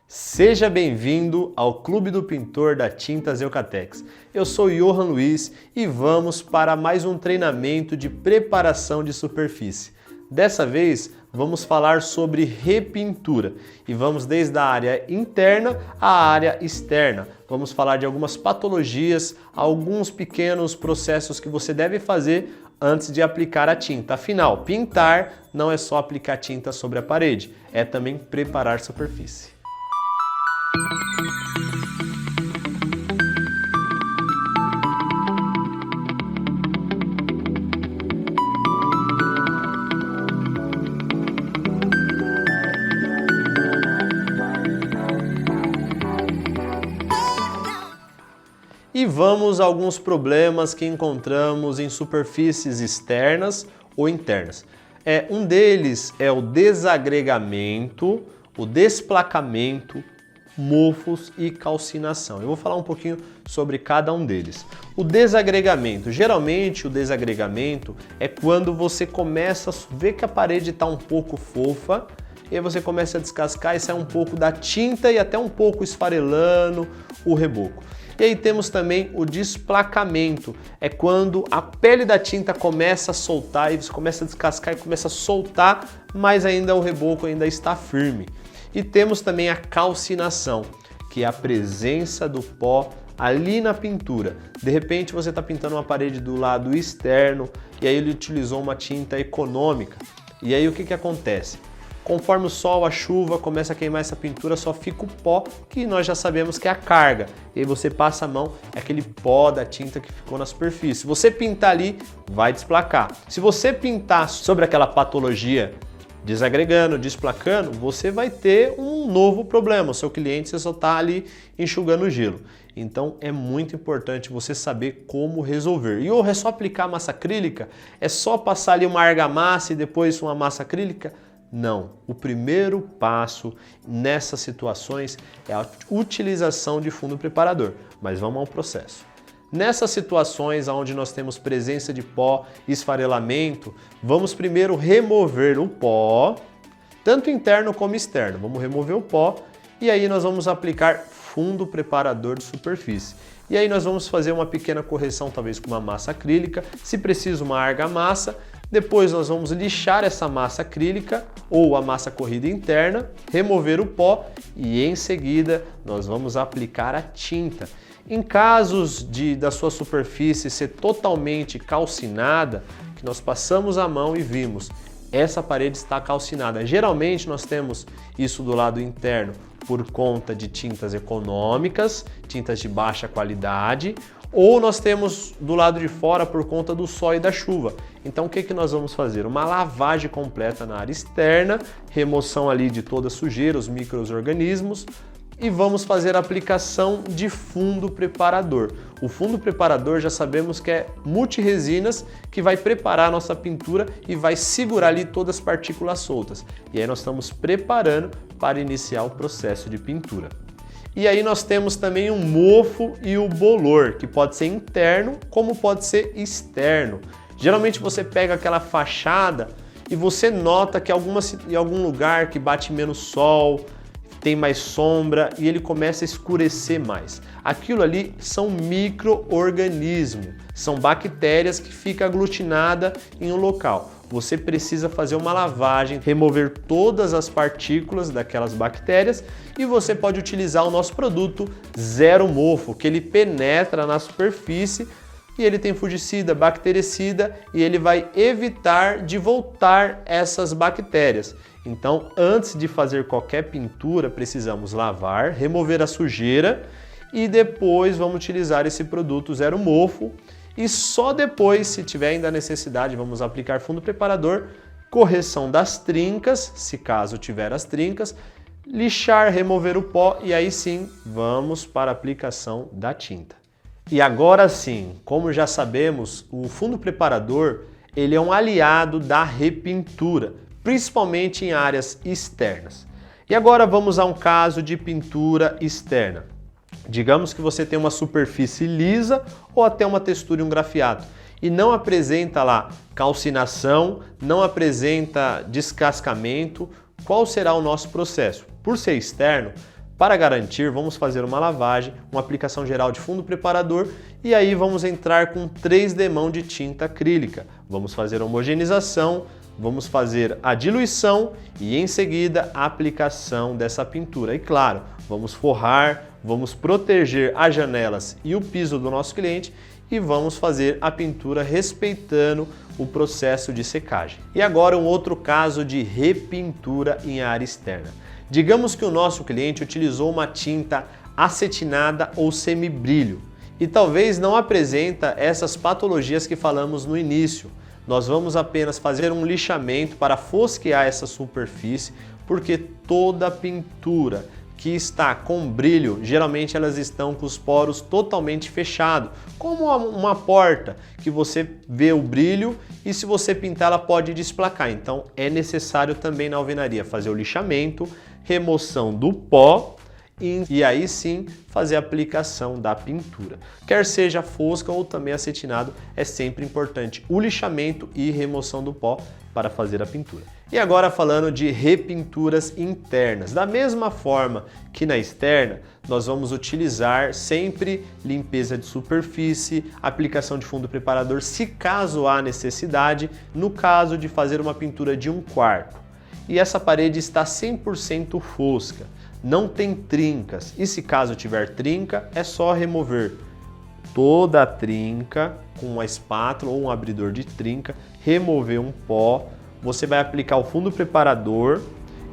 Seja bem-vindo ao Clube do Pintor da Tintas Eucatex. Eu sou Johan Luiz e vamos para mais um treinamento de preparação de superfície. Dessa vez vamos falar sobre repintura e vamos desde a área interna à área externa. Vamos falar de algumas patologias, alguns pequenos processos que você deve fazer antes de aplicar a tinta. Afinal, pintar não é só aplicar tinta sobre a parede, é também preparar a superfície. E vamos a alguns problemas que encontramos em superfícies externas ou internas. Um deles é o desagregamento, o desplacamento, mofos e calcinação. Eu vou falar um pouquinho sobre cada um deles. O desagregamento. Geralmente o desagregamento é quando você começa a ver que a parede está um pouco fofa e aí você começa a descascar e sai um pouco da tinta e até um pouco esfarelando o reboco. E aí temos também o desplacamento, é quando a pele da tinta começa a soltar e você começa a descascar e começa a soltar, mas ainda o reboco ainda está firme. E temos também a calcinação, que é a presença do pó ali na pintura. De repente você está pintando uma parede do lado externo e aí ele utilizou uma tinta econômica. E aí o que acontece? Conforme o sol, a chuva começa a queimar essa pintura, só fica o pó, que nós já sabemos que é a carga. E aí você passa a mão, é aquele pó da tinta que ficou na superfície. Se você pintar ali, vai desplacar. Se você pintar sobre aquela patologia, desagregando, desplacando, você vai ter um novo problema. O seu cliente, você só está ali enxugando gelo. Então é muito importante você saber como resolver. E ou é só aplicar massa acrílica? É só passar ali uma argamassa e depois uma massa acrílica? Não, o primeiro passo nessas situações é a utilização de fundo preparador, mas vamos ao processo. Nessas situações onde nós temos presença de pó e esfarelamento, vamos primeiro remover o pó, tanto interno como externo. Vamos remover o pó e aí nós vamos aplicar fundo preparador de superfície. E aí nós vamos fazer uma pequena correção, talvez com uma massa acrílica, se preciso uma argamassa. Depois nós vamos lixar essa massa acrílica ou a massa corrida interna, remover o pó e em seguida nós vamos aplicar a tinta. Em casos da sua superfície ser totalmente calcinada, que nós passamos a mão e vimos, essa parede está calcinada. Geralmente nós temos isso do lado interno por conta de tintas econômicas, tintas de baixa qualidade, ou nós temos do lado de fora por conta do sol e da chuva. Então o que nós vamos fazer? Uma lavagem completa na área externa, remoção ali de toda a sujeira, os micro-organismos, e vamos fazer a aplicação de fundo preparador. O fundo preparador já sabemos que é multiresinas, que vai preparar a nossa pintura e vai segurar ali todas as partículas soltas. E aí nós estamos preparando para iniciar o processo de pintura. E aí nós temos também o mofo e o bolor, que pode ser interno como pode ser externo. Geralmente você pega aquela fachada e você nota que em algum lugar que bate menos sol, tem mais sombra e ele começa a escurecer mais. Aquilo ali são micro-organismos, são bactérias que ficam aglutinadas em um local. Você precisa fazer uma lavagem, remover todas as partículas daquelas bactérias e você pode utilizar o nosso produto Zero Mofo, que ele penetra na superfície e ele tem fungicida, bactericida e ele vai evitar de voltar essas bactérias. Então, antes de fazer qualquer pintura, precisamos lavar, remover a sujeira e depois vamos utilizar esse produto Zero Mofo. E só depois, se tiver ainda necessidade, vamos aplicar fundo preparador, correção das trincas, se caso tiver as trincas, lixar, remover o pó e aí sim vamos para a aplicação da tinta. E agora sim, como já sabemos, o fundo preparador ele é um aliado da repintura, principalmente em áreas externas. E agora vamos a um caso de pintura externa. Digamos que você tem uma superfície lisa ou até uma textura e um grafiato e não apresenta lá calcinação, não apresenta descascamento, qual será o nosso processo? Por ser externo, Para garantir, vamos fazer uma lavagem, uma aplicação geral de fundo preparador e aí vamos entrar com 3 demãos de tinta acrílica. Vamos fazer a homogeneização, vamos fazer a diluição e em seguida a aplicação dessa pintura. E claro, vamos forrar, vamos proteger as janelas e o piso do nosso cliente e vamos fazer a pintura respeitando o processo de secagem. E agora um outro caso de repintura em área externa. Digamos que o nosso cliente utilizou uma tinta acetinada ou semibrilho e talvez não apresenta essas patologias que falamos no início. Nós vamos apenas fazer um lixamento para fosquear essa superfície, porque toda pintura que está com brilho, geralmente elas estão com os poros totalmente fechados, como uma porta que você vê o brilho e se você pintar ela pode desplacar. Então é necessário também na alvenaria fazer o lixamento, remoção do pó e aí sim fazer a aplicação da pintura. Quer seja fosca ou também acetinado, é sempre importante o lixamento e remoção do pó para fazer a pintura. E agora falando de repinturas internas. Da mesma forma que na externa, nós vamos utilizar sempre limpeza de superfície, aplicação de fundo preparador, se caso há necessidade, no caso de fazer uma pintura de um quarto. E essa parede está 100% fosca, não tem trincas. E se caso tiver trinca, é só remover toda a trinca com uma espátula ou um abridor de trinca, remover um pó, você vai aplicar o fundo preparador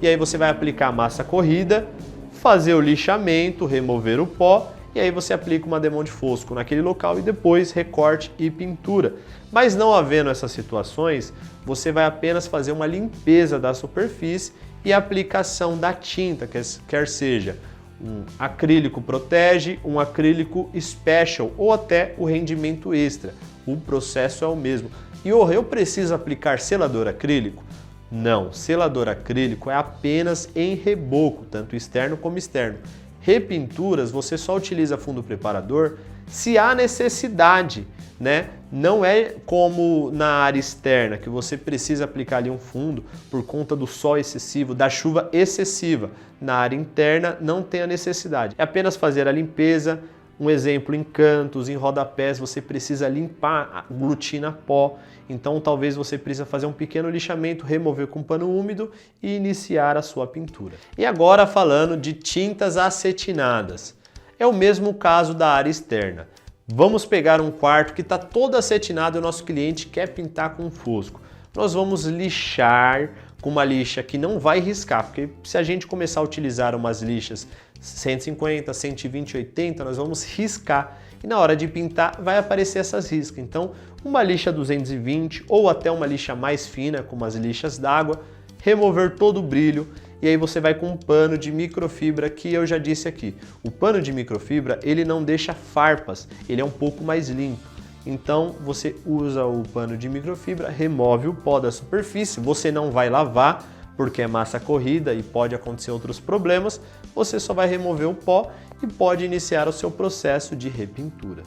e aí você vai aplicar a massa corrida, fazer o lixamento, remover o pó e aí você aplica uma demão de fosco naquele local e depois recorte e pintura. Mas não havendo essas situações, você vai apenas fazer uma limpeza da superfície e a aplicação da tinta, quer seja um acrílico protege, um acrílico special ou até o rendimento extra. O processo é o mesmo. E eu preciso aplicar selador acrílico? Não, selador acrílico é apenas em reboco, tanto externo como externo. Repinturas, você só utiliza fundo preparador se há necessidade, né? Não é como na área externa, que você precisa aplicar ali um fundo por conta do sol excessivo, da chuva excessiva. Na área interna não tem a necessidade. É apenas fazer a limpeza. Um exemplo, em cantos, em rodapés, você precisa limpar, aglutina pó. Então talvez você precise fazer um pequeno lixamento, remover com pano úmido e iniciar a sua pintura. E agora falando de tintas acetinadas. É o mesmo caso da área externa. Vamos pegar um quarto que está todo acetinado e o nosso cliente quer pintar com fosco. Nós vamos lixar com uma lixa que não vai riscar, porque se a gente começar a utilizar umas lixas 150, 120, 80, nós vamos riscar e na hora de pintar vai aparecer essas riscas. Então, uma lixa 220 ou até uma lixa mais fina, como as lixas d'água, remover todo o brilho e aí você vai com um pano de microfibra que eu já disse aqui. O pano de microfibra, ele não deixa farpas, ele é um pouco mais limpo. Então você usa o pano de microfibra, remove o pó da superfície, você não vai lavar porque é massa corrida e pode acontecer outros problemas, você só vai remover o pó e pode iniciar o seu processo de repintura.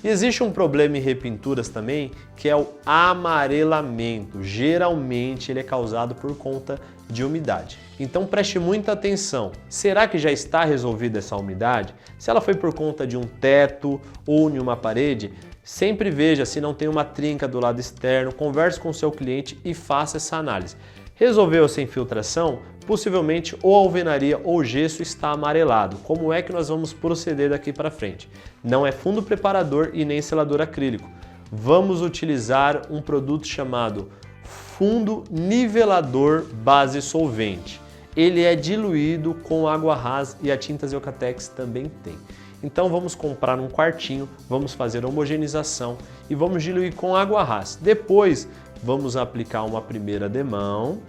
E existe um problema em repinturas também, que é o amarelamento. Geralmente ele é causado por conta de umidade. Então preste muita atenção. Será que já está resolvida essa umidade? Se ela foi por conta de um teto ou em uma parede, sempre veja se não tem uma trinca do lado externo, converse com o seu cliente e faça essa análise. Resolveu essa infiltração? Possivelmente ou a alvenaria ou o gesso está amarelado. Como é que nós vamos proceder daqui para frente? Não é fundo preparador e nem selador acrílico. Vamos utilizar um produto chamado fundo nivelador base solvente. Ele é diluído com água rasa e a Tintas Eucatex também tem. Então vamos comprar um quartinho, vamos fazer a homogeneização e vamos diluir com água rasa. Depois vamos aplicar uma primeira demão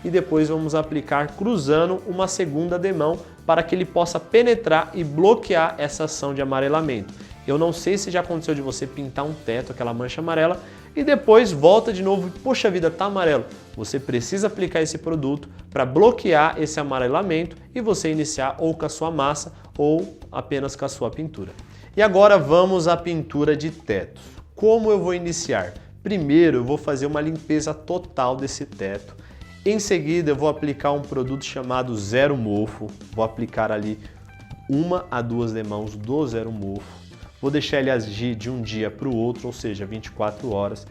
e depois vamos aplicar cruzando uma segunda demão para que ele possa penetrar e bloquear essa ação de amarelamento. Eu não sei se já aconteceu de você pintar um teto, aquela mancha amarela, e depois volta de novo e, poxa vida, tá amarelo. Você precisa aplicar esse produto para bloquear esse amarelamento e você iniciar ou com a sua massa ou apenas com a sua pintura. E agora vamos à pintura de tetos. Como eu vou iniciar? Primeiro eu vou fazer uma limpeza total desse teto. Em seguida eu vou aplicar um produto chamado Zero Mofo, vou aplicar ali 1 a 2 demãos do Zero Mofo, vou deixar ele agir de um dia para o outro, ou seja, 24 horas.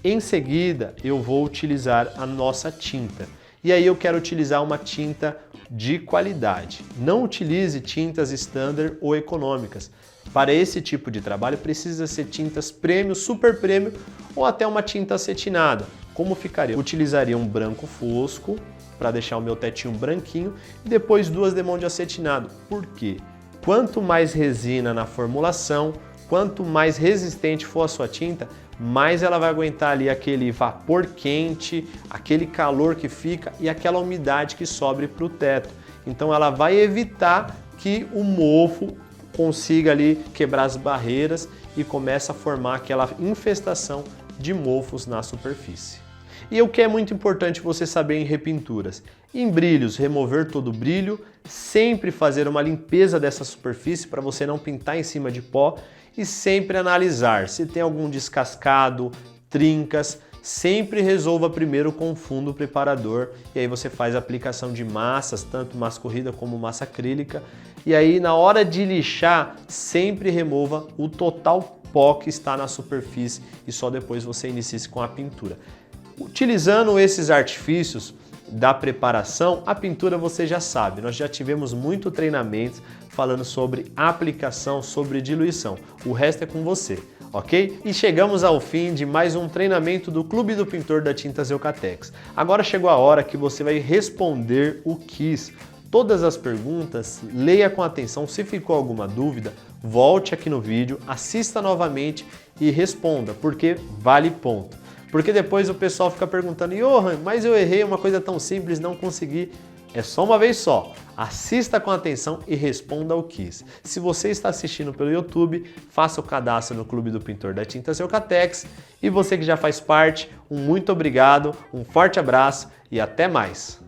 Em seguida eu vou utilizar a nossa tinta. E aí eu quero utilizar uma tinta de qualidade. Não utilize tintas standard ou econômicas. Para esse tipo de trabalho precisa ser tintas premium, super premium ou até uma tinta acetinada. Como ficaria? Eu utilizaria um branco fosco para deixar o meu tetinho branquinho e depois 2 demãos de acetinado. Por quê? Quanto mais resina na formulação, quanto mais resistente for a sua tinta, mais ela vai aguentar ali aquele vapor quente, aquele calor que fica e aquela umidade que sobe para o teto. Então ela vai evitar que o mofo consiga ali quebrar as barreiras e começa a formar aquela infestação de mofos na superfície. E o que é muito importante você saber em repinturas? Em brilhos, remover todo o brilho, sempre fazer uma limpeza dessa superfície para você não pintar em cima de pó e sempre analisar se tem algum descascado, trincas, sempre resolva primeiro com o fundo preparador e aí você faz a aplicação de massas, tanto massa corrida como massa acrílica, e aí na hora de lixar, sempre remova o total pó que está na superfície e só depois você inicie com a pintura. Utilizando esses artifícios da preparação, a pintura você já sabe, nós já tivemos muito treinamento falando sobre aplicação, sobre diluição. O resto é com você, ok? E chegamos ao fim de mais um treinamento do Clube do Pintor da Tintas Eucatex. Agora chegou a hora que você vai responder o quiz. Todas as perguntas, leia com atenção, se ficou alguma dúvida, volte aqui no vídeo, assista novamente e responda, porque vale ponto. Porque depois o pessoal fica perguntando, Johan, mas eu errei uma coisa tão simples, não consegui. É só uma vez só. Assista com atenção e responda o quiz. Se você está assistindo pelo YouTube, faça o cadastro no Clube do Pintor da Tintas Eucatex. E você que já faz parte, um muito obrigado, um forte abraço e até mais.